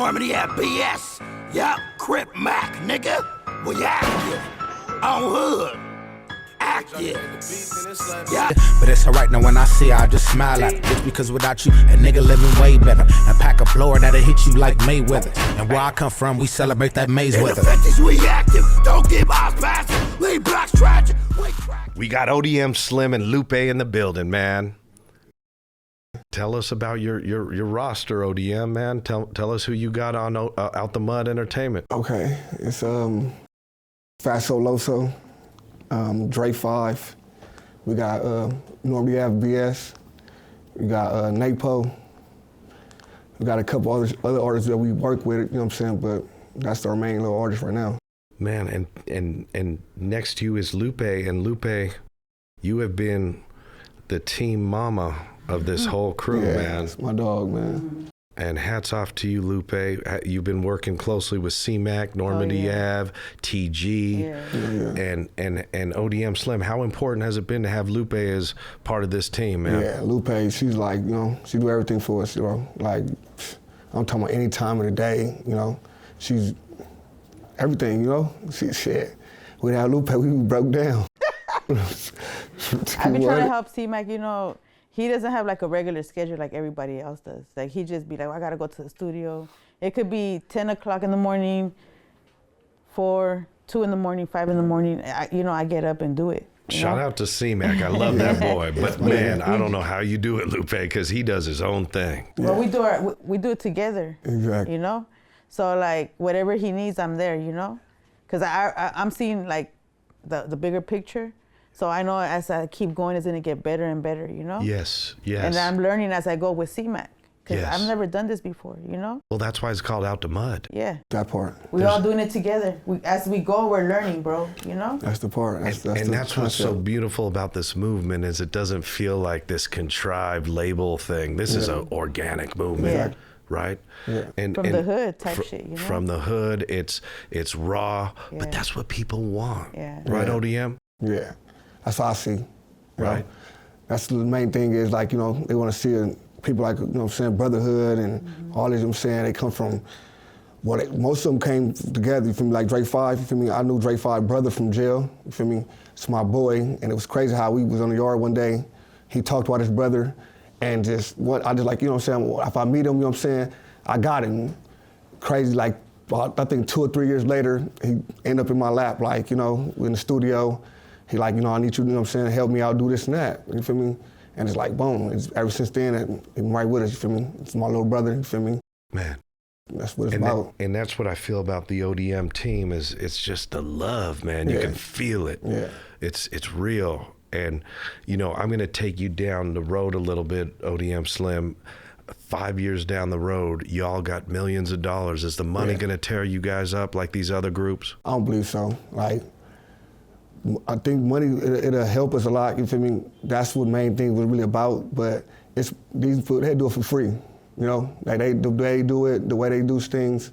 NormandieAveBs. Yup, CripMac, nigga. We active. On hood. Active. Yeah. But it's alright now when I see her, I just smile at her. Just because without you, a nigga living way better. And pack a blower that'll hit you like Mayweather. And where I come from, we celebrate that maze In weather. the 50s, we active. Don't give us passes. Leave blacks tragic. We got ODM Slim and Lupe in the building, man. Tell us about your roster, ODM, man. Tell us who you got on Out da Mud Entertainment. Okay, it's Fatso, Loso, Dre Fkive. We got NormandieAveBs. We got Napo. We got a couple other artists that we work with, you know what I'm saying, but that's our main little artist right now. Man, and next to you is Lupe, and Lupe, you have been the team mama of this whole crew, man. It's my dog, man. And hats off to you, Lupe. You've been working closely with CMacc, Nourmandie, TG, and ODM Slim. How important has it been to have Lupe as part of this team, man? Yeah, Lupe, she's like, you know, she do everything for us, you know. Like, I'm talking about any time of the day, you know. She's everything, you know. Shit. Without Lupe, we broke down. I've been trying to help CMacc, you know. He doesn't have like a regular schedule like everybody else does. Like he just be like, well, I gotta go to the studio. It could be 10 o'clock in the morning, 4, 2 in the morning, 5 in the morning. I get up and do it. Shout out to CMacc. I love that boy. But man, I don't know how you do it, Lupe, because he does his own thing. Well, we do it together. Exactly. You know? So like whatever he needs, I'm there, you know? Because I'm seeing like the bigger picture. So I know as I keep going, it's gonna get better and better, you know? Yes, yes. And I'm learning as I go with CMacc. Because Yes. I've never done this before, you know? Well, that's why it's called Out da Mud. Yeah. That part. We're all doing it together. As we go, we're learning, bro, you know? That's the part. That's what's so beautiful about this movement is it doesn't feel like this contrived label thing. This is an organic movement. Yeah. Right? Yeah. And From the hood type shit, you know? From the hood, it's raw, Yeah. but that's what people want. Yeah. Right, Yeah. ODM? Yeah, that's what I see. You Right. know? That's the main thing is like, you know, they want to see people like, you know what I'm saying, brotherhood and all this, you know what I'm saying, they come from, well, most of them came together, you feel me, like Dre Fkive, you feel me, I knew Dre Fkive brother from jail, you feel me, it's my boy, and it was crazy how we was on the yard one day, he talked about his brother, and I just like, you know what I'm saying, if I meet him, you know what I'm saying, I got him. Crazy, like, I think 2 or 3 years later, he ended up in my lap, like, you know, in the studio. He like, you know, I need you, you know what I'm saying, help me out, do this and that, you feel me? And it's like, boom, ever since then, he's right with us, you feel me? It's my little brother, you feel me? Man. That's what it's about. And that's what I feel about the ODM team is it's just the love, man. You can feel it. Yeah. It's real. And, you know, I'm going to take you down the road a little bit, ODM Slim. 5 years down the road, y'all got millions of dollars. Is the money going to tear you guys up like these other groups? I don't believe so. Like, I think money, it'll help us a lot, you feel me? That's what the main thing was really about, but it's these people, they do it for free, you know? Like they do it, the way they do things,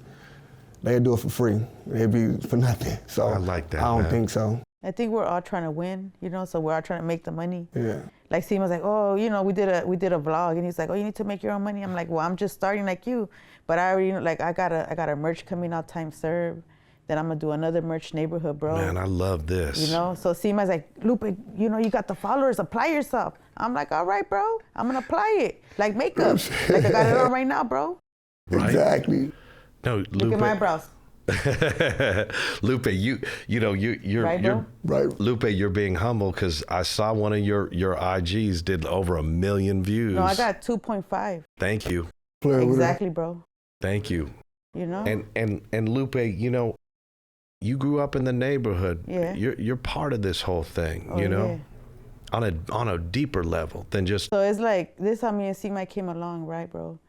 they do it for free. It'd be for nothing. So I like that, I don't man. think so. I think we're all trying to win, you know, so we're all trying to make the money. Yeah. Like Seema's like, oh, you know, we did a vlog, and he's like, oh, you need to make your own money. I'm like, well, I'm just starting like you, but I already, like, I got a merch coming out, time served. Then I'm gonna do another merch neighborhood, bro. Man, I love this. You know, so Seema's like, Lupe, you know, you got the followers, apply yourself. I'm like, all right, bro, I'm gonna apply it, like makeup. Like I got it on right now, bro. Right? Exactly. No, Lupe. Look at my brows. Lupe, you're Right, bro? Right. Lupe, you're being humble because I saw one of your IGs did over 1 million views. No, I got 2.5. Thank you. Exactly, bro. Thank you. You know? And Lupe, you know, you grew up in the neighborhood. Yeah. You're part of this whole thing, Oh, you know? yeah. On a deeper level than just So it's like, this how me and CMacc came along, right, bro?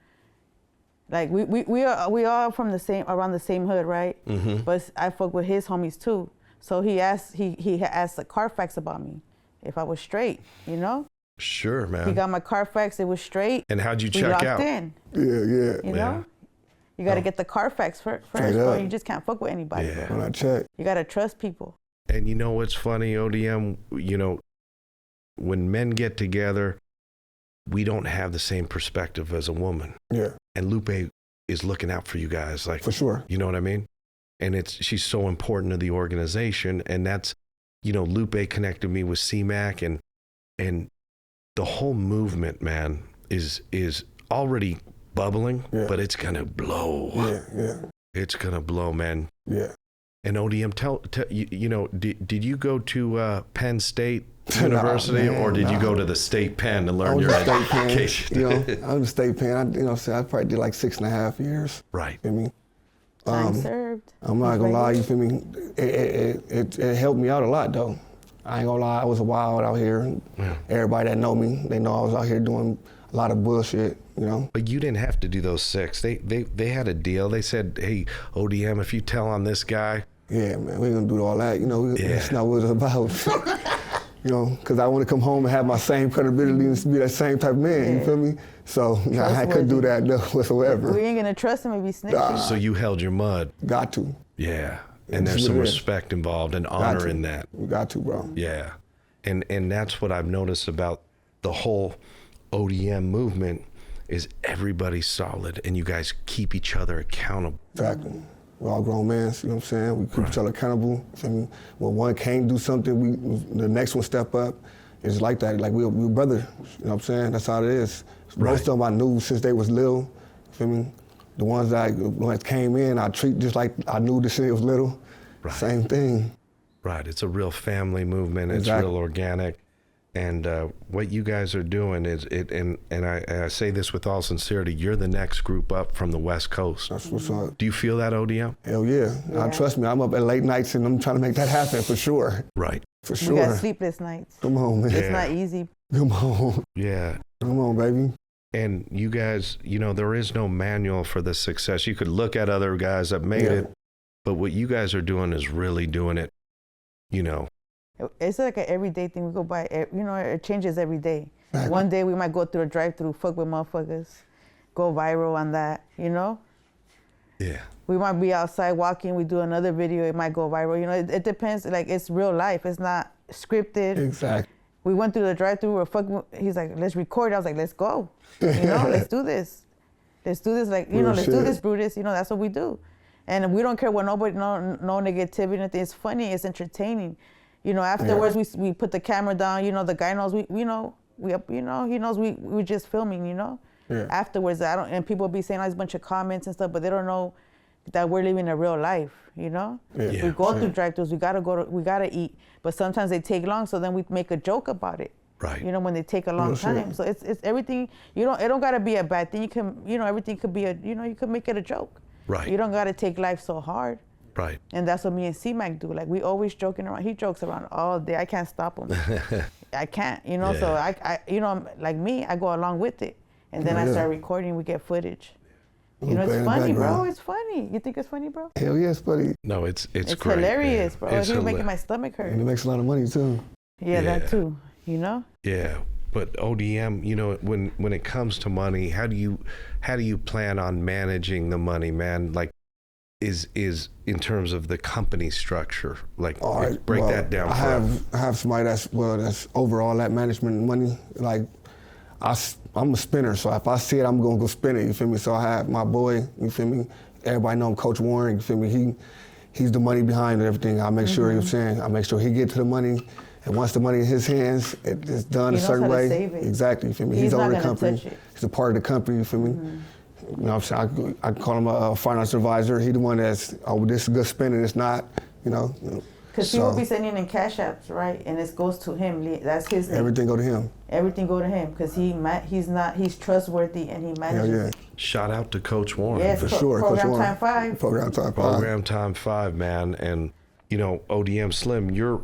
Like we are from around the same hood, right? Mm-hmm. But I fuck with his homies too. So he asked the Carfax about me, if I was straight, you know? Sure, man. He got my Carfax, it was straight. And how'd you We check locked out? in, Yeah. you know? You gotta get the Carfax first, bro. up. You just can't fuck with anybody, Yeah. bro. When I check. You gotta trust people. And you know what's funny, ODM? You know, when men get together, we don't have the same perspective as a woman. Yeah. And Lupe, is looking out for you guys. Like, For sure. You know what I mean? And she's so important to the organization. And that's, you know, Lupe connected me with CMacc, and the whole movement, man, is already bubbling, but it's gonna blow. Yeah. It's gonna blow, man. Yeah. And ODM, tell you know, did you go to Penn State University, or did you go to the state pen to learn your education? You know, I was the state pen. I probably did like 6.5 years. Right. You feel me? Time served. I'm not gonna lie, you feel me? It helped me out a lot though. I ain't gonna lie, I was wild out here. Yeah. Everybody that know me, they know I was out here doing a lot of bullshit, you know? But you didn't have to do those 6. They had a deal. They said, hey, ODM, if you tell on this guy. Yeah, man, we ain't gonna do all that, you know? That's not what it's about. You know, because I want to come home and have my same credibility and be that same type of man, you feel me? So I couldn't do that whatsoever. We ain't gonna trust him if he snitches. So you held your mud. Got to. Yeah. And there's some respect involved and honor in that. We got to, bro. Yeah. And that's what I've noticed about the whole ODM movement is everybody's solid and you guys keep each other accountable. Exactly. We're all grown men, you know what I'm saying? We keep each other accountable. I mean, when one can't do something, the next one step up. It's like that. Like we're brothers, you know what I'm saying? That's how it is. Most of them I knew since they was little, you feel me? The ones that when it came in, I treat just like I knew this shit was little. Right. Same thing. Right. It's a real family movement. It's real organic. And what you guys are doing is and I say this with all sincerity, you're the next group up from the West Coast. That's what's up. Do you feel that, ODM? Hell yeah. Trust me, I'm up at late nights and I'm trying to make that happen for sure. Right. For sure. We got sleepless nights. Come on, man. It's not easy. Come on. Yeah. Come on, baby. And you guys, you know, there is no manual for the success. You could look at other guys that made it, but what you guys are doing is really doing it, you know. It's like an everyday thing. We go by, you know, it changes every day. Right. One day we might go through a drive-through, fuck with motherfuckers, go viral on that, you know? Yeah. We might be outside walking, we do another video, it might go viral. You know, it depends, like it's real life. It's not scripted. Exactly. We went through the drive-through, we're fucking, he's like, let's record. I was like, let's go. You know, let's do this. Let's do this, like, you know, let's do this, Brutus. You know, that's what we do. And we don't care what nobody, no negativity, nothing. It's funny, it's entertaining. You know, afterwards we put the camera down. You know, the guy knows he knows we're just filming. You know, afterwards and people be saying all this bunch of comments and stuff, but they don't know that we're living a real life. You know, we go through drive-thrus. We gotta eat, but sometimes they take long. So then we make a joke about it. Right. You know, when they take a long time. So it's everything. You know, it don't gotta be a bad thing. You can, you know, everything could be you could make it a joke. Right. You don't gotta take life so hard. Right. And that's what me and CMacc do. Like, we always joking around. He jokes around all day. I can't stop him. I can't, you know, so I you know, like me, I go along with it. And then I start recording, we get footage. You know, it's funny, bro. It's funny. You think it's funny, bro? Hell yeah, it's funny. No, it's great. It's hilarious, bro. It's making my stomach hurt. And it makes a lot of money, too. Yeah, that too, you know? Yeah. But ODM, you know, when it comes to money, how do you plan on managing the money, man? Like, is in terms of the company structure, like break that down. I have somebody that's over all that management money. Like I'm a spinner, so if I see it, I'm gonna go spin it. You feel me? So I have my boy. You feel me? Everybody know him, Coach Warren. You feel me? He's the money behind everything. I make sure. You know what I'm saying? I make sure he get to the money. And once the money in his hands, it's done a certain way. Save it. Exactly. You feel me? He's over the company. He's a part of the company. You feel me? You know what I'm saying? I call him a finance advisor. He the one that's, this is good spending, it's not, you know. Because people be sending in cash apps, right? And it goes to him. That's his thing. Everything go to him. Everything go to him because he's trustworthy and he manages it. Shout out to Coach Warren. Yes, for sure. Program Time 5. Program Time 5. Program Time 5, man. And, you know, ODM Slim, you're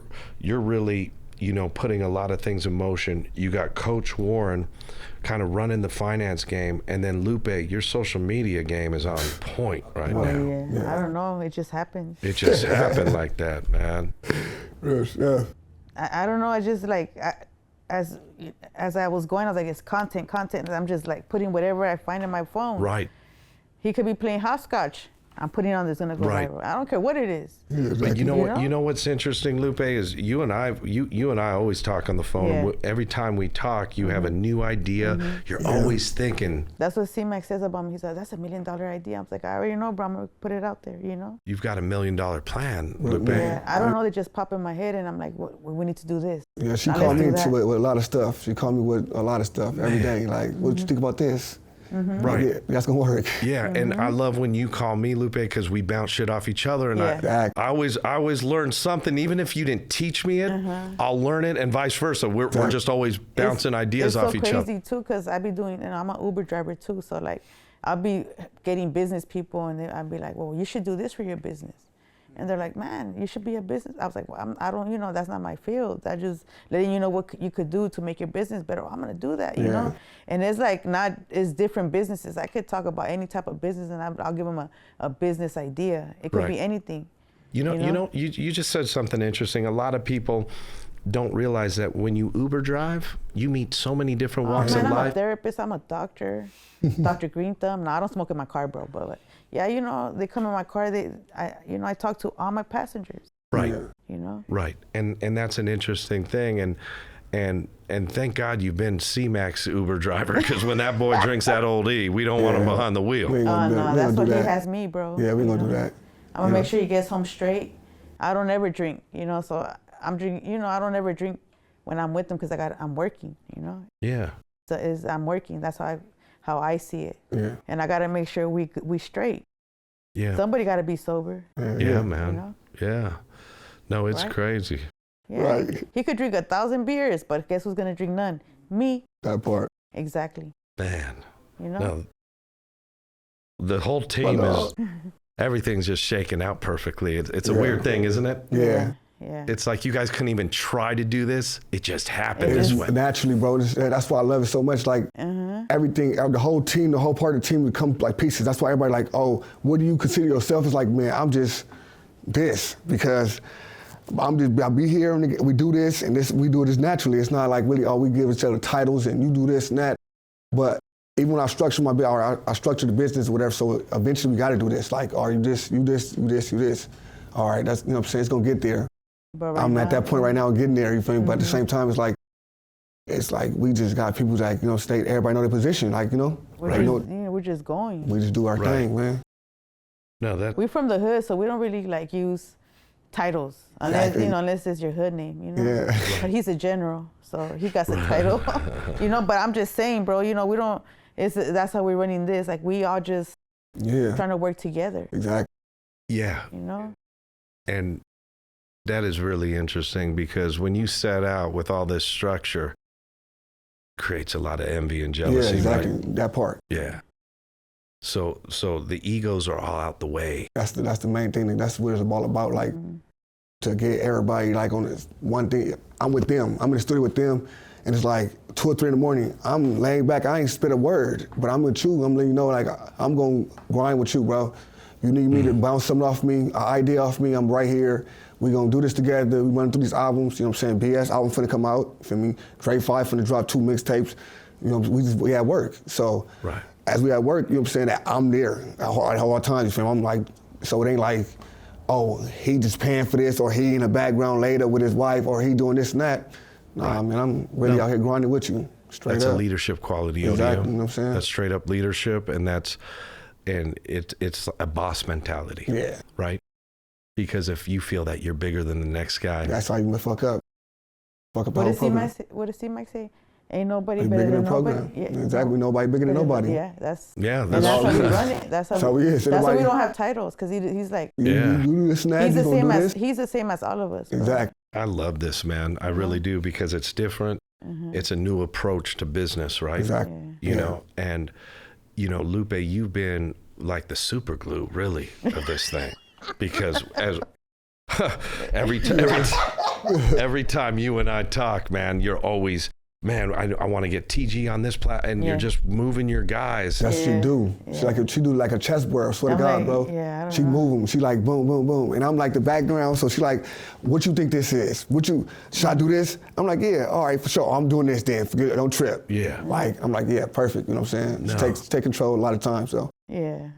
really, you know, putting a lot of things in motion. You got Coach Warren kind of running the finance game, and then Lupe, your social media game is on point right now. Yeah. I don't know, it just happened. It just happened like that, man. Yeah. I don't know, I just like, as I was going, I was like, it's content, and I'm just like putting whatever I find in my phone. Right. He could be playing hopscotch. I'm putting on this gonna go viral. I don't care what it is. Yeah, exactly. But you know what's interesting, Lupe, is you and I always talk on the phone. Yeah. Every time we talk, you have a new idea. You're always thinking. That's what CMacc says about me. He's like, that's $1 million idea. I'm like, I already know, bro. I'm gonna put it out there, you know. You've got $1 million plan, Lupe. Yeah, I don't know. They just pop in my head, and I'm like, we need to do this. Yeah, she Now called me let's do with a lot of stuff. She called me with a lot of stuff every day. Like, what you think about this? Right. Yeah, that's gonna work. Yeah, and I love when you call me, Lupe, because we bounce shit off each other, and I always learn something, even if you didn't teach me it, I'll learn it, and vice versa. We're just always bouncing ideas off each other. It's so crazy too, because I be doing, and I'm an Uber driver too, so like, I'll be getting business people, and I'll be like, well, you should do this for your business. And they're like, man, you should be a business. I was like, well, I don't, you know, that's not my field. I just letting you know what you could do to make your business better. I'm gonna do that, you know. And it's like it's different businesses. I could talk about any type of business, and I'll give them a business idea. It could be anything. You just said something interesting. A lot of people don't realize that when you Uber drive, you meet so many different walks of life. I'm a therapist. I'm a doctor, Dr. Green Thumb. No, I don't smoke in my car, bro. But yeah, you know, they come in my car. I talk to all my passengers. Right. You know. Right, and that's an interesting thing, and thank God you've been CMacc's Uber driver, because when that boy drinks that Old E, we don't want him behind the wheel. No, that's what he has me, bro. Yeah, we gonna do that. I'm gonna make sure he gets home straight. I don't ever drink, you know. So I'm drinking, you know. I don't ever drink when I'm with him, because I'm working, you know. Yeah. So I'm working. That's how I see it. Yeah. And I gotta make sure we straight. Yeah. Somebody gotta be sober. Yeah, man. You know? Yeah. No, it's crazy. Yeah. Right. He could drink 1,000 beers, but guess who's gonna drink none? Me. That part. Exactly. Man. You know. No. The whole team is. Everything's just shaking out perfectly. It's a weird thing, isn't it? Yeah. Yeah. It's like you guys couldn't even try to do this. It just happened this way. Naturally, bro. That's why I love it so much. Like everything, the whole team, the whole part of the team would come like pieces. That's why everybody like, oh, what do you consider yourself? It's like, man, I'm just this, because I'll be here and we do this, and we do this naturally. It's not like really, we give each other titles and you do this and that. But even when I structure my business, or I structure the business or whatever, so eventually we got to do this. Like, you this, you this, you this, you this. All right, that's, you know what I'm saying? It's gonna get there. But I'm at that point right now, getting there, you feel me? But at the same time, it's like we just got people like, you know, everybody know their position, like, you know. We're just going. We just do our thing, man. No, we're from the hood, so we don't really like use titles unless unless it's your hood name, you know. Yeah. But he's a general, so he got the title, you know. But I'm just saying, bro, you know, we don't. That's how we're running this. Like, we all just trying to work together. Exactly. Yeah. You know. And that is really interesting, because when you set out with all this structure, it creates a lot of envy and jealousy. Yeah, exactly. Right? That part. Yeah. So the egos are all out the way. That's the main thing. That's what it's all about. Like, to get everybody like on this one thing. I'm with them. I'm in the studio with them, and it's like 2 or 3 in the morning. I'm laying back. I ain't spit a word, but I'm with you. I'm letting you know, like, I'm gonna grind with you, bro. You need me to bounce something off me, an idea off me. I'm right here. We gonna do this together. We run through these albums. You know what I'm saying? BS album finna come out. Feel me? Dre Fkive finna drop 2 mixtapes. You know, we at work. So as we at work, you know what I'm saying, that I'm there at all times. You feel me? I'm like, so it ain't like, oh, he just paying for this, or he in the background later with his wife, or he doing this and that. Nah, man, I'm really out here grinding with you. Straight that's up. A leadership quality. Exactly. You know what I'm saying? That's straight up leadership, and it's a boss mentality. Yeah. Right? Because if you feel that you're bigger than the next guy, that's how you fuck up. Fuck up what the does whole program. What does CMacc say? Ain't nobody better than nobody. Yeah. Exactly, nobody bigger than nobody. Yeah, that's how we run it. That's how we is. That's why we don't have titles, because he's like, you do this and that, he's the same as all of us. Bro. Exactly. I love this, man. I really do, because it's different. It's a new approach to business, right? Exactly. You know, and you know, Lupe, you've been like the super glue, really, of this thing, because as every time you and I talk, man, you're always, man, I want to get TG on this and you're just moving your guys. That's what she do. She do like a chessboard, I swear to God, bro. Yeah, she move them. She like boom, boom, boom. And I'm like the background, so she like, what you think this is? Should I do this? I'm like, yeah, all right, for sure. I'm doing this then. Forget it, don't trip. Yeah. Like, I'm like, yeah, perfect, you know what I'm saying? No. She take control a lot of times, so. Yeah,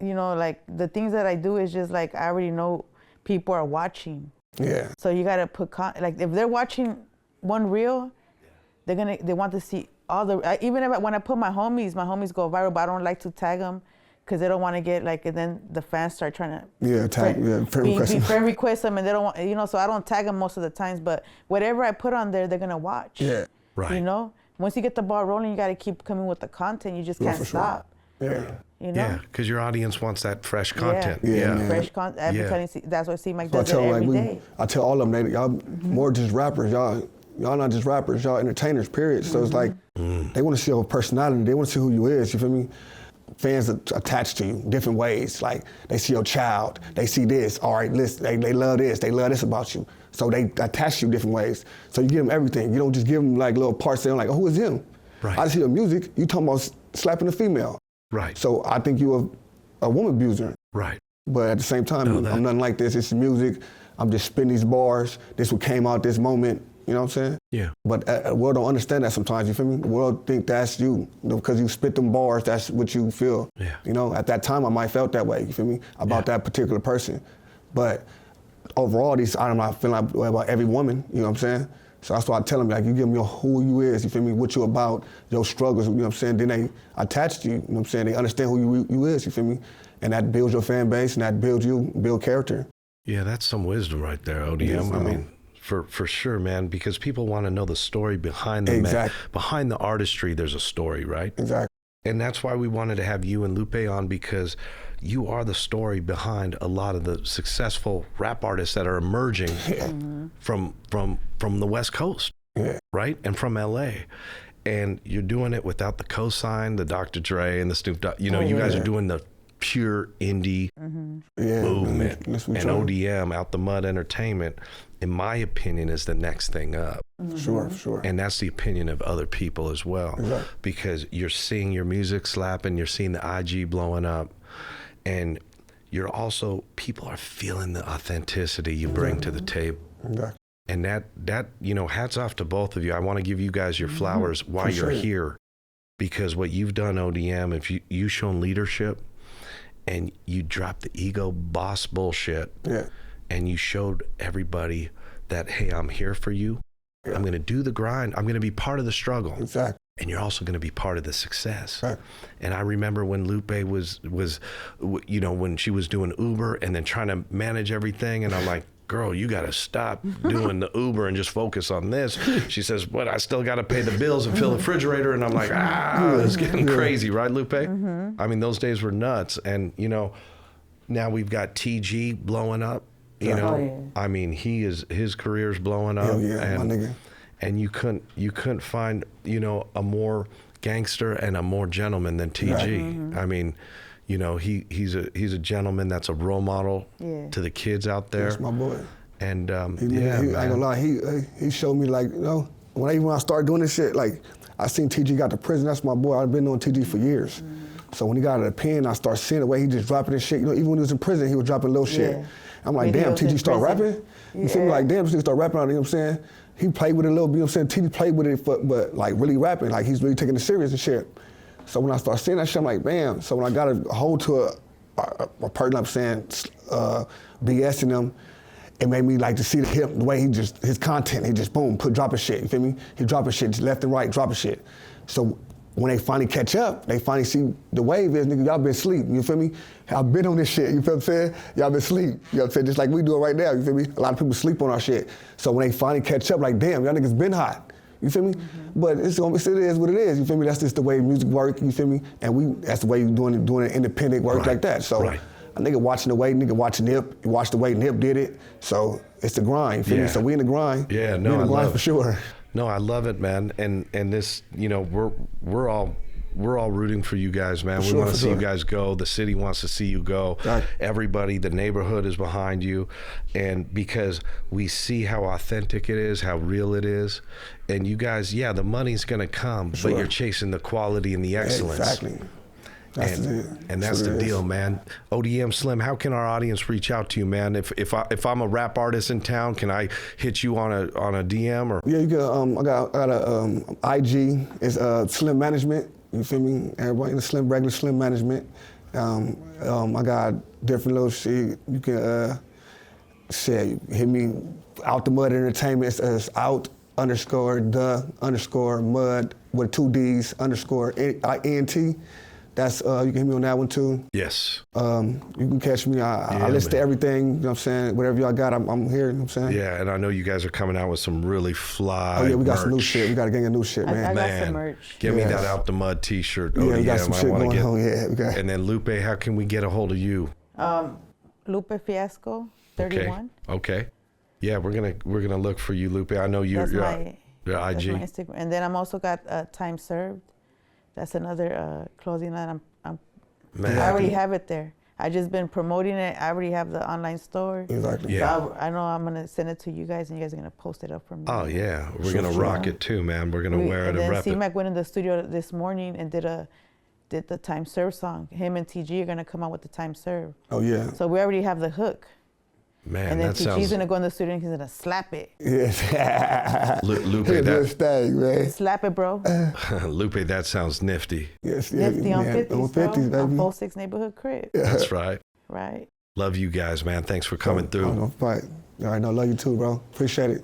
you know, like the things that I do is just like I already know people are watching. Yeah. So you gotta put like if they're watching one reel, they want to see all the. Even if when I put my homies go viral, but I don't like to tag them because they don't want to get like, and then the fans start trying to friend request them, and they don't want, you know. So I don't tag them most of the times, but whatever I put on there, they're gonna watch. Yeah. Right. You know, once you get the ball rolling, you gotta keep coming with the content. You just can't stop. Yeah. You know? Yeah, because your audience wants that fresh content. Yeah. Fresh content. That's what CMacc So does every day. I tell all of them, y'all more just rappers. Y'all not just rappers. Y'all entertainers. Period. So it's like they want to see your personality. They want to see who you is. You feel me? Fans are attached to you different ways. Like they see your child. They see this. All right, listen. They love this. They love this about you. So they attach you different ways. So you give them everything. You don't just give them like little parts. They're like, oh, who is him? Right. I just hear music. You talking about slapping a female. Right. So I think you're a woman abuser. Right. But at the same time, I'm nothing like this. It's music. I'm just spitting these bars. This what came out this moment. You know what I'm saying? Yeah. But the world don't understand that sometimes. You feel me? The world think that's you. Because you spit them bars, that's what you feel. Yeah. You know, at that time I might felt that way. You feel me? About that particular person. But overall, I'm not feeling like about every woman. You know what I'm saying? So that's why I tell them, like, you give them your who you is, you feel me, what you about, your struggles, you know what I'm saying? Then they attach to you, you know what I'm saying? They understand who you is, you feel me? And that builds your fan base, and that builds you, build character. Yeah, that's some wisdom right there, ODM. Yes, I mean, for sure, man, because people want to know the story behind the behind the artistry, there's a story, right? Exactly. And that's why we wanted to have you and Lupe on, because you are the story behind a lot of the successful rap artists that are emerging from the West Coast, right? And from LA. And you're doing it without the cosign, the Dr. Dre and the Snoop Dogg. You know, you guys are doing the pure indie movement. And ODM, Out da Mud Entertainment, in my opinion, is the next thing up. Sure. And that's the opinion of other people as well. Exactly. Because you're seeing your music slapping, you're seeing the IG blowing up, and you're also, people are feeling the authenticity you bring to the table. Exactly. And that, you know, hats off to both of you. I want to give you guys your flowers while you're here, because what you've done, ODM, if you've shown leadership and you dropped the ego boss bullshit, and you showed everybody that, hey, I'm here for you. I'm going to do the grind. I'm going to be part of the struggle. Exactly. And you're also going to be part of the success. Right. And I remember when Lupe was, you know, when she was doing Uber and then trying to manage everything, and I'm like, girl, you got to stop doing the Uber and just focus on this. She says, but I still got to pay the bills and fill the refrigerator. And I'm like, it's getting crazy, right, Lupe? I mean, those days were nuts. And, you know, now we've got TG blowing up. You know, I mean, his career's blowing up. My nigga. And you couldn't find, you know, a more gangster and a more gentleman than TG. I mean, you know, he's a gentleman that's a role model to the kids out there. That's my boy. And I ain't gonna lie, he showed me, like, you know, when I started doing this shit, like, I seen TG got to prison. That's my boy. I've been knowing TG for years. So when he got out of the pen, I started seeing the way he just dropping this shit. You know, even when he was in prison, he was dropping little shit. I'm like, damn, TG start rapping? You feel me? Like, damn, this nigga start rapping out, you know what I'm saying? He played with it a little bit, you know what I'm saying? TG played with it, but like really rapping, like he's really taking it serious and shit. So when I started seeing that shit, I'm like, damn. So when I got a hold to a person, I'm saying, BSing him, it made me like to see the way his content, he just boom, dropping shit, you feel me? He dropping shit just left and right, dropping shit. So when they finally catch up, they finally see the wave is, nigga, y'all been asleep, you feel me? I've been on this shit, you feel what I'm saying? Y'all been asleep, you know what I'm saying? Just like we do it right now, you feel me? A lot of people sleep on our shit. So when they finally catch up, like, damn, y'all niggas been hot, you feel me? But it is what it is, you feel me? That's just the way music work, you feel me? And that's the way you doing it independent work like that. So a nigga watching the way, nigga watching Nip, watch the way Nip did it. So it's the grind, you feel me? So we in the grind. Yeah, no, we in the grind for sure. No, I love it, man. And this, you know, we're all rooting for you guys, man. We want to see you guys go. The city wants to see you go. Right. Everybody, the neighborhood is behind you. And because we see how authentic it is, how real it is. And you guys, the money's going to come, but you're chasing the quality and the excellence. Exactly. And that's the deal, man. ODM Slim, how can our audience reach out to you, man? If I'm a rap artist in town, can I hit you on a DM or? Yeah, you can. I got a IG. It's Slim Management. You feel me? Everybody in the regular Slim Management. I got different little shit. You can hit me Out da Mud Entertainment. It's out_the_mud with 2 D's _ENT. That's you can hit me on that one too. Yes. You can catch me. I listen to everything. You know what I'm saying? Whatever y'all got, I'm here. You know what I'm saying? Yeah, and I know you guys are coming out with some really fly. Oh yeah, we got merch. some new shit. We got a gang of new shit, man. I got Man, some merch. Give me that Out da Mud T-shirt. Yeah, we got some I shit wanna going on. Yeah, we got. And then Lupe, how can we get a hold of you? Lupe Fiasco, 31. Okay. Yeah, we're gonna look for you, Lupe. I know your IG. That's my Instagram. And then I'm also got Time Served. That's another clothing line. Man. I already have it there. I just been promoting it. I already have the online store. Exactly. Yeah. So I know I'm gonna send it to you guys, and you guys are gonna post it up for me. Oh yeah, we're gonna rock it too, man. We're gonna wear it and rep it. CMacc went in the studio this morning and did the Time Serve song. Him and TG are gonna come out with the Time Serve. Oh yeah. So we already have the hook. Man, And then that TG's sounds. gonna go in the studio and he's gonna slap it. Yes. Lupe, This thing, man. Slap it, bro. Lupe, that sounds nifty. Yes, Nifty on 50s, on bro. 50s, baby. On 46 neighborhood crib. That's right. Right. Love you guys, man. Thanks for coming through. I'm gonna fight. All right, no, love you too, bro. Appreciate it.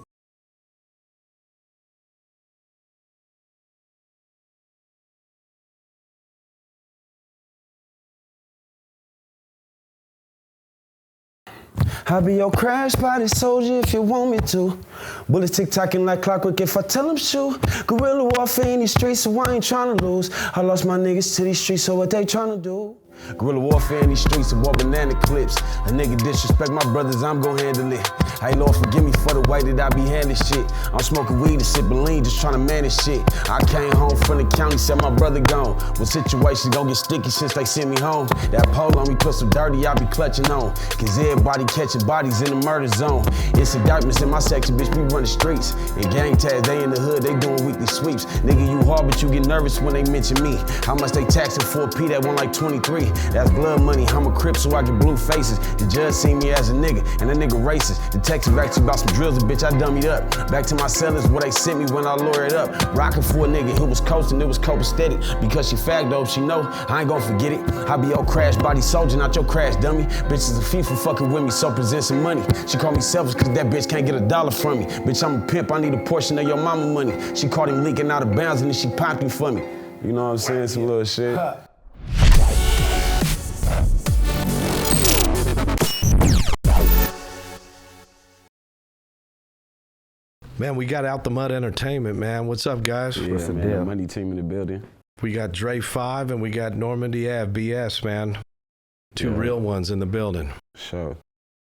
I'll be your crash body soldier if you want me to. Bullets tick-tocking like clockwork if I tell them shoot. Guerrilla warfare in these streets, so I ain't trying to lose. I lost my niggas to these streets, so what they trying to do? Guerrilla warfare in these streets, war banana clips. A nigga disrespect my brothers, I'm gon' handle it. Hey Lord, forgive me for the way that I be handling shit. I'm smoking weed and sipping lean, just trying to manage shit. I came home from the county, said my brother gone. When situations gon' get sticky since they sent me home. That pole on me put some dirty, I be clutching on. Cause everybody catching bodies in the murder zone. It's indictments in my section, bitch, we run the streets. And gang tags, they in the hood, they doing weekly sweeps. Nigga, you hard, but you get nervous when they mention me. How much they taxing for a P that one like 23? That's blood money, I'm a Crip so I get blue faces. The judge see me as a nigga, and that nigga racist. Detective actually about some drills, and bitch, I dummied up. Back to my cellars where they sent me when I lawyered up. Rockin' for a nigga who was coasting, it was copacetic. Because she fagged though, she know, I ain't gon' forget it. I be your crash body soldier, not your crash dummy. Bitch is a FIFA fucking with me, so present some money. She call me selfish cause that bitch can't get $1 from me. Bitch, I'm a pimp, I need a portion of your mama money. She caught him leaking out of bounds and then she popped him for me. You know what I'm saying, some little shit. Man, we got Out da Mud Entertainment, man. What's up, guys? Yeah, What's the man, deal? Money team in the building. We got Dre Fkive and we got NormandieAveBs, man. Two Yeah. real ones in the building. Sure.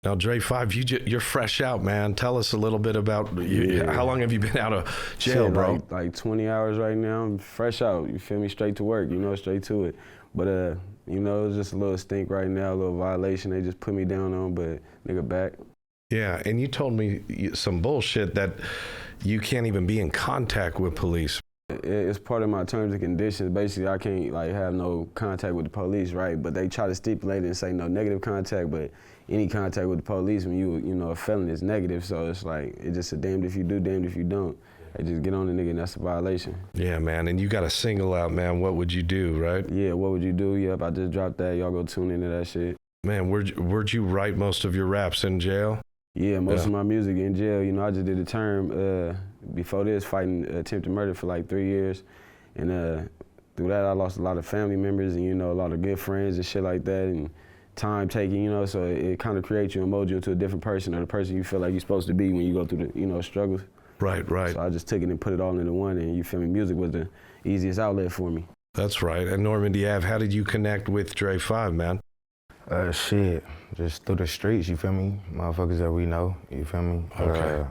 Now, Dre Fkive, you're fresh out, man. Tell us a little bit about how long have you been out of jail, Shit, bro? Like 20 hours right now. I'm fresh out. You feel me? Straight to work. You know, straight to it. But you know, it's just a little stink right now, a little violation. They just put me down on, but nigga back. Yeah, and you told me some bullshit that you can't even be in contact with police. It's part of my terms and conditions. Basically, I can't like have no contact with the police, right? But they try to stipulate it and say no negative contact, but any contact with the police when you know, a felon is negative. So it's like, it's just a damned if you do, damned if you don't. They just get on the nigga and that's a violation. Yeah, man, and you got a single out, man. What would you do, right? Yeah, what would you do? Yep, I just dropped that. Y'all go tune into that shit. Man, where'd you write most of your raps, in jail? Yeah, most of my music in jail. You know, I just did a term before this, fighting attempted murder for like 3 years. And through that, I lost a lot of family members and, you know, a lot of good friends and shit like that. And time taking, you know, so it kind of creates you and molds you into a different person or the person you feel like you're supposed to be when you go through the, you know, struggles. Right. So I just took it and put it all into one, and you feel me, music was the easiest outlet for me. That's right. And Nourmandie Ave, how did you connect with Dre Fkive, man? Shit, just through the streets, you feel me? Motherfuckers that we know, you feel me? Okay.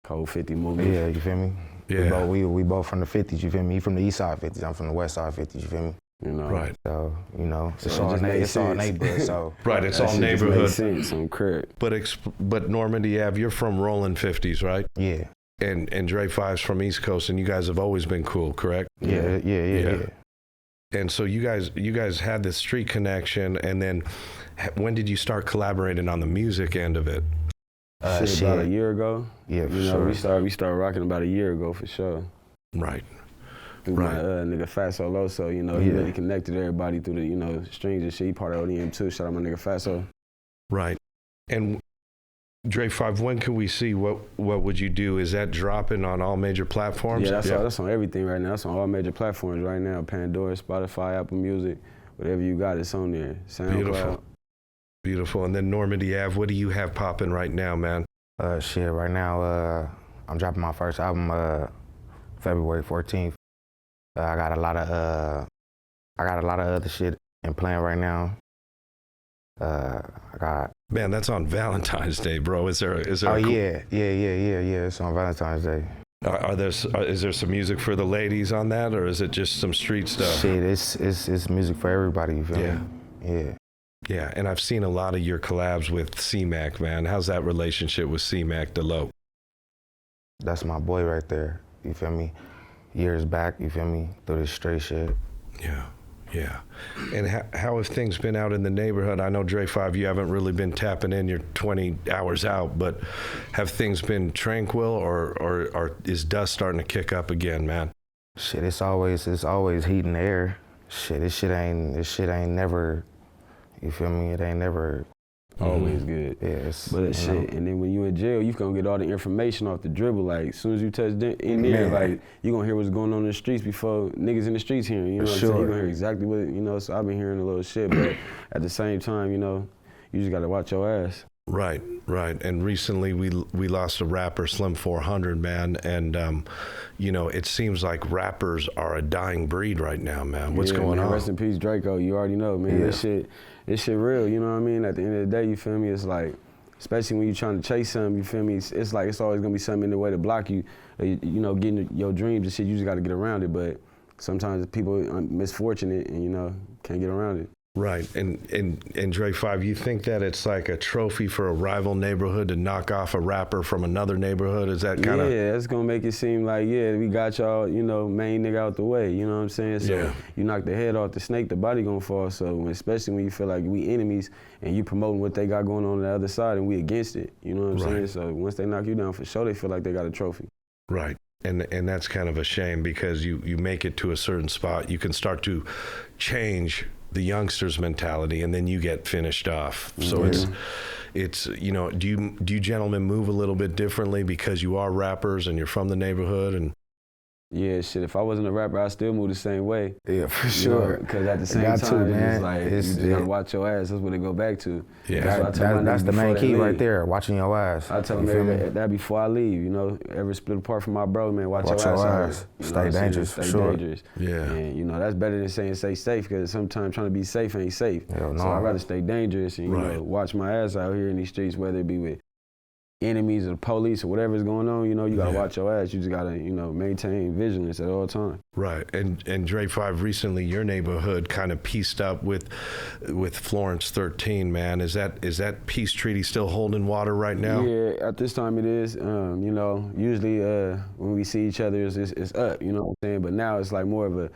Cold 50 movement. Yeah, you feel me? Yeah. We both from the 50s, you feel me? He from the east side 50s, I'm from the west side 50s, you feel me? You know. Right. So, you know, So it just made it's all sense. neighborhood, so. Right, it's That all shit just made neighborhood. sense on crib. But Nourmandie Ave, you're from rolling 50s, right? Yeah. And Dre Fkive's from East Coast, and you guys have always been cool, correct? Yeah. And so you guys had this street connection, and then when did you start collaborating on the music end of it? Shit, about a year ago. Yeah, for You know, sure. we started rocking about a year ago for sure. Right. through my nigga Fatso Loso, you know, he really connected everybody through the, you know, strings and shit. He part of ODM too. Shout out my nigga Fatso. Right. And Dre Fkive, when can we see what would you do? Is that dropping on all major platforms? Yeah, that's on everything right now. That's on all major platforms right now. Pandora, Spotify, Apple Music, whatever you got, it's on there. SoundCloud. Beautiful. Beautiful. And then Nourmandie Ave, what do you have popping right now, man? Shit, right now, I'm dropping my first album February 14th. I got a lot of other shit in plan right now. Man, that's on Valentine's Day, bro. Is there? Oh yeah. It's on Valentine's Day. Is there some music for the ladies on that, or is it just some street stuff? Shit, it's music for everybody. You feel me? Yeah. Yeah, and I've seen a lot of your collabs with CMacc, man. How's that relationship with CMacc, the Lope? That's my boy right there. You feel me? Years back, you feel me? Through this straight shit. Yeah. And how have things been out in the neighborhood? I know, Dre Fkive, you haven't really been tapping in, you're 20 hours out, but have things been tranquil, or is dust starting to kick up again, man? Shit, it's always heat in the air. Shit, this shit ain't never, you feel me? It ain't never always good. Yes. But shit, and then when you in jail, you gonna get all the information off the dribble. Like, as soon as you touch in there, like, you gonna hear what's going on in the streets before niggas in the streets hearing. You know what I'm saying? You gonna hear exactly what, you know, so I've been hearing a little shit, but at the same time, you know, you just gotta watch your ass. Right. And recently we lost a rapper, Slim 400, man, and you know, it seems like rappers are a dying breed right now, man. What's going on? Rest in peace, Draco. You already know, man. This shit real, you know what I mean? At the end of the day, you feel me? It's like, especially when you're trying to chase something, you feel me? It's like it's always gonna be something in the way to block you, you know, getting your dreams and shit. You just gotta get around it, but sometimes people are misfortunate and, you know, can't get around it. Right, and Dre Fkive, you think that it's like a trophy for a rival neighborhood to knock off a rapper from another neighborhood? Is that kind of? Yeah, it's gonna make it seem like, we got y'all, you know, main nigga out the way, you know what I'm saying? So you knock the head off the snake, the body gonna fall. So especially when you feel like we enemies and you promoting what they got going on the other side and we against it, you know what I'm saying? So once they knock you down, for sure they feel like they got a trophy. Right. And that's kind of a shame, because you make it to a certain spot, you can start to change the youngsters' mentality, and then you get finished off. So it's you know, do you gentlemen move a little bit differently because you are rappers and you're from the neighborhood? And yeah, shit, if I wasn't a rapper, I'd still move the same way. Yeah, for sure. Because at the same time, it's like, you just gotta watch your ass. That's what it go back to. Yeah, that's the main key right there, watching your ass. I tell them that before I leave, you know, ever split apart from my bro, man, watch your ass. Stay dangerous, for sure. Yeah. And, you know, that's better than saying stay safe, because sometimes trying to be safe ain't safe. Hell no. So I'd rather stay dangerous and, you know, watch my ass out here in these streets, whether it be with enemies or the police or whatever's going on, you know, you gotta watch your ass. You just gotta, you know, maintain vigilance at all times. Right. And Dre Fkive, recently your neighborhood kind of pieced up with Florence 13, man. Is that peace treaty still holding water right now? Yeah, at this time it is. You know, usually when we see each other, it's up, you know what I'm saying? But now it's like more of a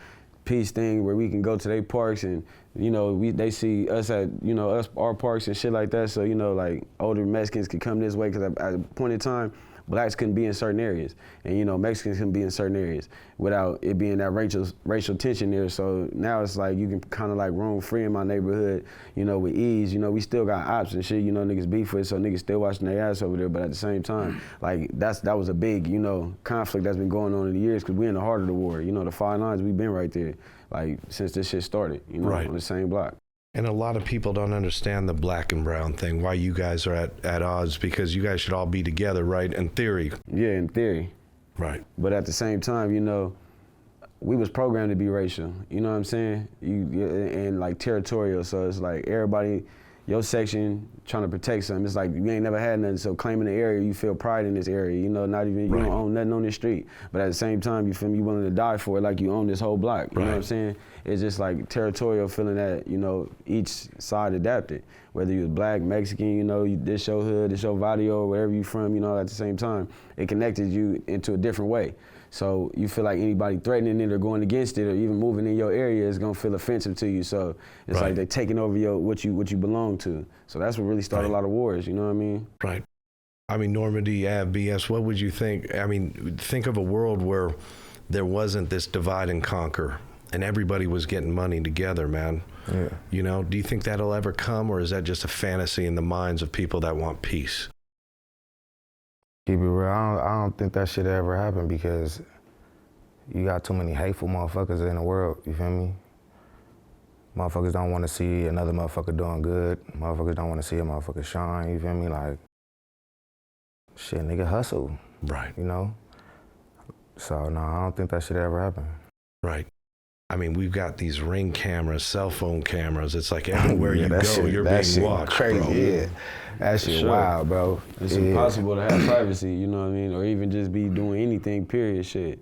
peace thing where we can go to their parks and, you know, they see us at, you know, our parks and shit like that. So, you know, like older Mexicans could come this way, because at a point in time, blacks couldn't be in certain areas, and, you know, Mexicans couldn't be in certain areas without it being that racial tension there. So now it's like you can kind of like roam free in my neighborhood, you know, with ease. You know, we still got ops and shit, you know, niggas beef with, so niggas still watching their ass over there. But at the same time, like that was a big, you know, conflict that's been going on in the years, because we in the heart of the war. You know, the 5 9s, we've been right there, like since this shit started, you know, on the same block. And a lot of people don't understand the black and brown thing, why you guys are at odds, because you guys should all be together, right? In theory. Yeah, in theory. Right. But at the same time, you know, we was programmed to be racial, you know what I'm saying? And like territorial, so it's like everybody, your section trying to protect something. It's like you ain't never had nothing, so claiming the area, you feel pride in this area, you know, not even, you don't own nothing on this street. But at the same time, you feel me, you willing to die for it, like you own this whole block, you know what I'm saying? It's just like territorial, feeling that, you know, each side adapted. Whether you was black, Mexican, you know, this your hood, this your barrio, wherever you from, you know, at the same time, it connected you into a different way. So you feel like anybody threatening it or going against it or even moving in your area is gonna feel offensive to you. So it's like they're taking over what you belong to. So that's what really started a lot of wars, you know what I mean? Right. I mean, NormandieAveBs, what would you think? I mean, think of a world where there wasn't this divide and conquer, and everybody was getting money together, man. Yeah. You know, do you think that'll ever come, or is that just a fantasy in the minds of people that want peace? Keep it real, I don't think that shit ever happen because you got too many hateful motherfuckers in the world, you feel me? Motherfuckers don't want to see another motherfucker doing good. Motherfuckers don't want to see a motherfucker shine, you feel me? Like, shit, nigga, hustle. Right. You know? So, no, I don't think that shit ever happen. Right. I mean, we've got these Ring cameras, cell phone cameras. It's like everywhere you go, shit, you're that being shit watched, crazy, bro. yeah. That shit Sure. wild, bro. It's impossible to have privacy, you know what I mean? Or even just be doing anything, period, shit.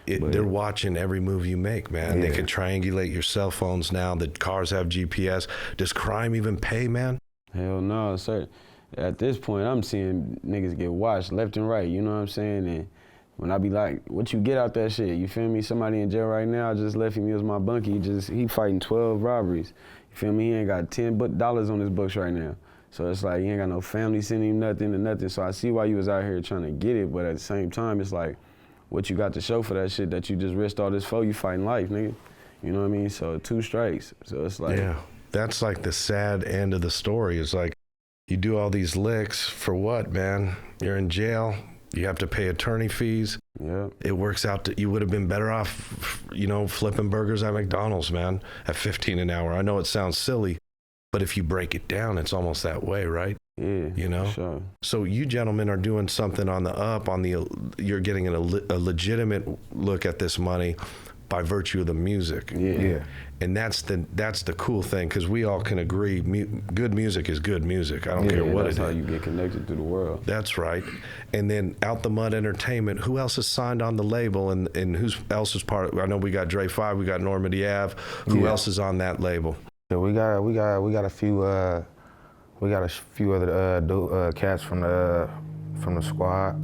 They're watching every move you make, man. Yeah. They can triangulate your cell phones now. The cars have GPS. Does crime even pay, man? Hell no, sir. At this point, I'm seeing niggas get watched left and right, you know what I'm saying? And when I be like, what you get out that shit? You feel me? Somebody in jail right now just left him. He was my bunkie. He fighting 12 robberies. You feel me? He ain't got $10 on his books right now. So it's like, he ain't got no family sending him nothing and nothing. So I see why you was out here trying to get it, but at the same time, it's like, what you got to show for that shit that you just risked all this for? You fighting life, nigga. You know what I mean? So 2 strikes. So it's like, Yeah, that's like the sad end of the story. It's like, you do all these licks for what, man? You're in jail. You have to pay attorney fees. yeah. It works out to, you would have been better off, you know, flipping burgers at McDonald's, man, at 15 an hour. I know it sounds silly, but if you break it down, it's almost that way, right? Yeah, You know? for sure. So you gentlemen are doing something on the up, you're getting a legitimate look at this money by virtue of the music. Yeah. And that's the cool thing, because we all can agree, good music is good music. I don't care what it is. That's how you get connected to the world. That's right. And then Out da Mud Entertainment, who else is signed on the label, and who else is part of, I know we got Dre Fkive, we got NormandieAveBs. Who else is on that label? So we got a few other cats from the squad.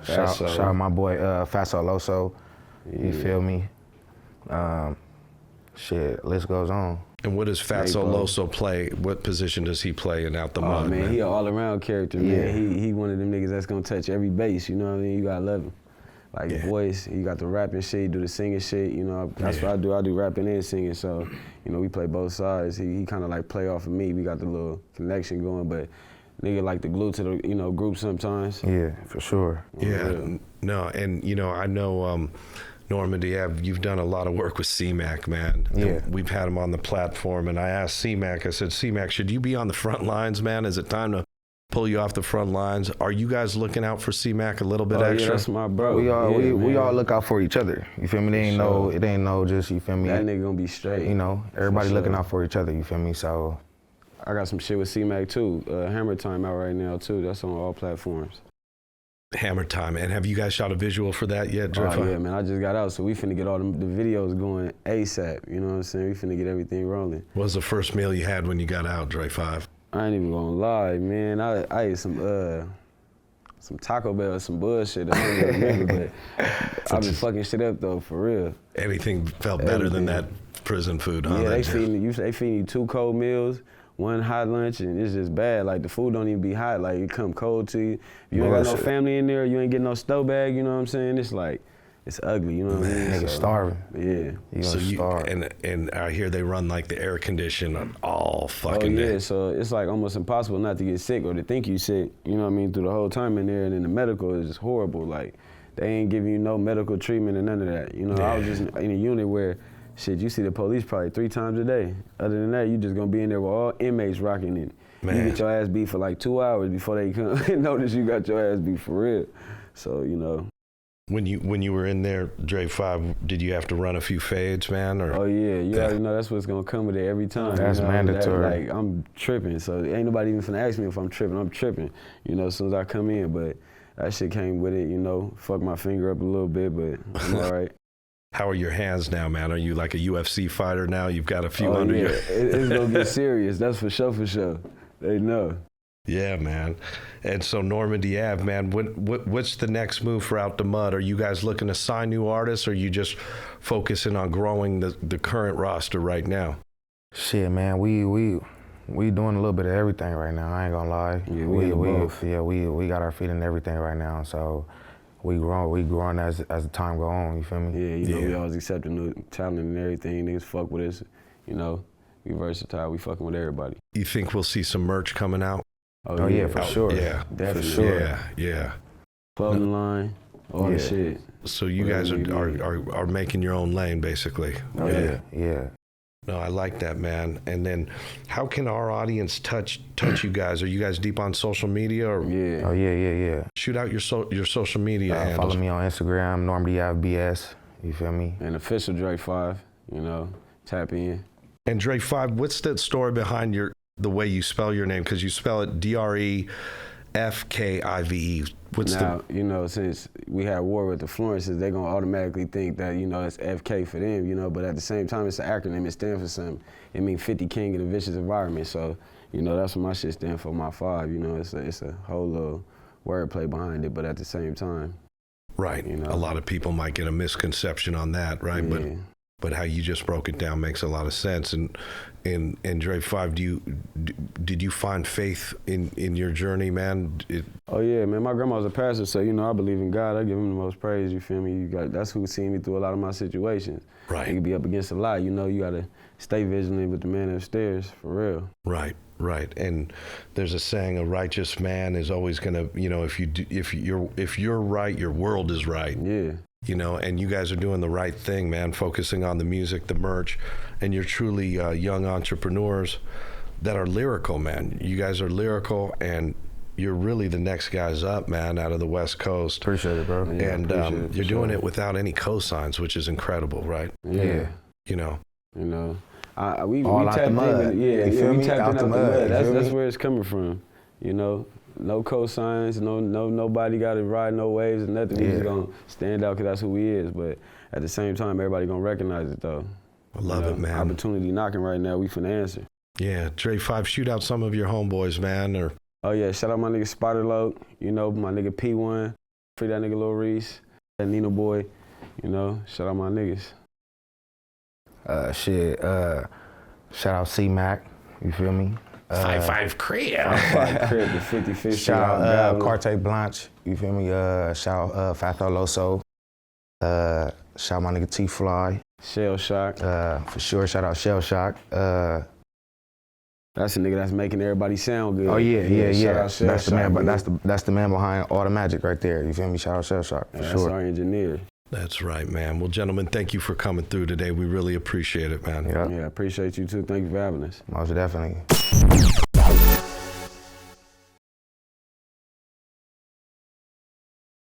Shout out my boy Fatso Loso. You feel me? Shit, list goes on. And what does Fatso Loso play? What position does he play in Out da Mud? Oh man, he an all-around character, man. He one of them niggas that's gonna touch every base, you know what I mean? You gotta love him. Like voice, you got the rapping shit, you do the singing shit, you know, that's what I do. I do rapping and singing, so, you know, we play both sides. He kinda like play off of me. We got the little connection going, but nigga like the glue to the, you know, group sometimes. Yeah, for sure. Yeah, no, and you know, I know NormandieAveBs, you've done a lot of work with CMacc, man. Yeah. And we've had him on the platform, and I asked CMacc, I said, CMacc, should you be on the front lines, man? Is it time to pull you off the front lines? Are you guys looking out for CMacc a little bit extra? Yeah, that's my bro. We all look out for each other. You feel me? It ain't no just, you feel me? That nigga gonna be straight. You know, everybody looking out for each other, you feel me? So I got some shit with CMacc too. Hammer Time out right now too. That's on all platforms. Hammer Time. And have you guys shot a visual for that yet, Dre? Oh yeah, man, I just got out, so we finna get all the videos going ASAP, you know what I'm saying? We finna get everything rolling. What was the first meal you had when you got out, Dre Fkive? I ain't even gonna lie, man. I ate some Taco Bell or some bullshit. I don't even remember, but I've been fucking shit up though, for real. Anything felt better than that prison food, huh? Yeah, they feeding you 2 cold meals, 1 hot lunch, and it's just bad. Like, the food don't even be hot. Like, it come cold to you. If you ain't got no family in there, you ain't getting no stove bag, you know what I'm saying? It's like, it's ugly, you know what I mean? niggas starving. Yeah. You gonna starve. And I hear they run like the air condition on all fucking Oh yeah, day. so it's like almost impossible not to get sick or to think you sick, you know what I mean, through the whole time in there, and then the medical is just horrible. Like, they ain't giving you no medical treatment and none of that. You know, I was just in a unit where, shit, you see the police probably 3 times a day. Other than that, you just gonna be in there with all inmates rocking it. Man. You get your ass beat for like 2 hours before they come and notice you got your ass beat for real. So, you know. When you were in there, Dre Fkive, did you have to run a few fades, man? Or? Oh yeah, you already know that's what's gonna come with it every time. That's you know, mandatory. Like, I'm tripping, so ain't nobody even finna ask me if I'm tripping, you know, as soon as I come in, but that shit came with it, you know, fucked my finger up a little bit, but I'm all right. How are your hands now, man? Are you like a UFC fighter now? You've got a few under your... It's gonna get serious, that's for sure. They know. Yeah, man. And so NormandieAveBs, man, what's the next move for Out da Mud? Are you guys looking to sign new artists, or are you just focusing on growing the current roster right now? Shit, man, we doing a little bit of everything right now. I ain't gonna lie. Yeah, we got our feet in everything right now. So, we growing as the time go on, you feel me? Yeah, you know, we always accepting new talent and everything. Niggas fuck with us, you know. We versatile, we fucking with everybody. You think we'll see some merch coming out? Oh yeah, for sure. Yeah, definitely. For sure. Yeah. Clothing line, all the shit. So you guys are making your own lane, basically. Oh yeah. No, I like that, man. And then, how can our audience touch you guys? Are you guys deep on social media? Or Yeah. Oh yeah. shoot out your social media handles. Follow me on Instagram, NormandieAveBs. You feel me? And official Dre Fkive, you know, tap in. And Dre Fkive, what's the story behind the way you spell your name? Because you spell it Drefkive. You know, since we had war with the Florences, they're gonna automatically think that, you know, it's FK for them, you know, but at the same time, it's an acronym, it stands for something. It means 50 King in a Vicious.Environments. So, you know, that's what my shit stands for, my 5, you know, it's a whole little wordplay behind it, but at the same time. Right, you know? A lot of people might get a misconception on that, right? Yeah. But how you just broke it down makes a lot of sense. And Dre Fkive, did you find faith in your journey, man? Oh yeah, man. My grandma was a pastor, so you know I believe in God. I give him the most praise. You feel me? That's who seen me through a lot of my situations. Right. You can be up against a lot. You know, you gotta stay vigilant with the man upstairs, for real. Right. And there's a saying: a righteous man is always gonna, you know, if you're right, your world is right. Yeah. You know, and you guys are doing the right thing, man, focusing on the music, the merch, and you're truly young entrepreneurs that are lyrical, man. You guys are lyrical, and you're really the next guys up, man, out of the West Coast. Appreciate it, bro. Yeah, And you're doing it without any cosigns, which is incredible, right? Yeah. You know. You know, we All out tapped the mud. in. You feel we me? tapped Out in the out the mud. mud. You feel That's me? where it's coming from. You know, no cosigns, nobody got to ride no waves or nothing. We just gonna stand out because that's who he is. But at the same time, everybody gonna recognize it though. I love it, man. Opportunity knocking right now. We finna answer. Yeah, Dre Fkive, shoot out some of your homeboys, man. Or Oh yeah, shout out my nigga Spider Load. You know, my nigga P1. Free that nigga Lil Reese. That Nino boy. You know, shout out my niggas. Shout out CMacc. You feel me? 5 Crib. 5 Crib, the 50-50. Shout out Carte Blanche, you feel me? Shout out Fatso Loso. Shout out my nigga T-Fly. Shell Shock. For sure, shout out Shell Shock. That's a nigga that's making everybody sound good. Oh yeah. Shout out Shell That's the man, Shock, but that's the man behind all the magic right there. You feel me? Shout out Shell Shock, for That's sure. our engineer. That's right, man. Well, gentlemen, thank you for coming through today. We really appreciate it, man. Yeah, Yeah, I appreciate you too. Thank you for having us. most definitely.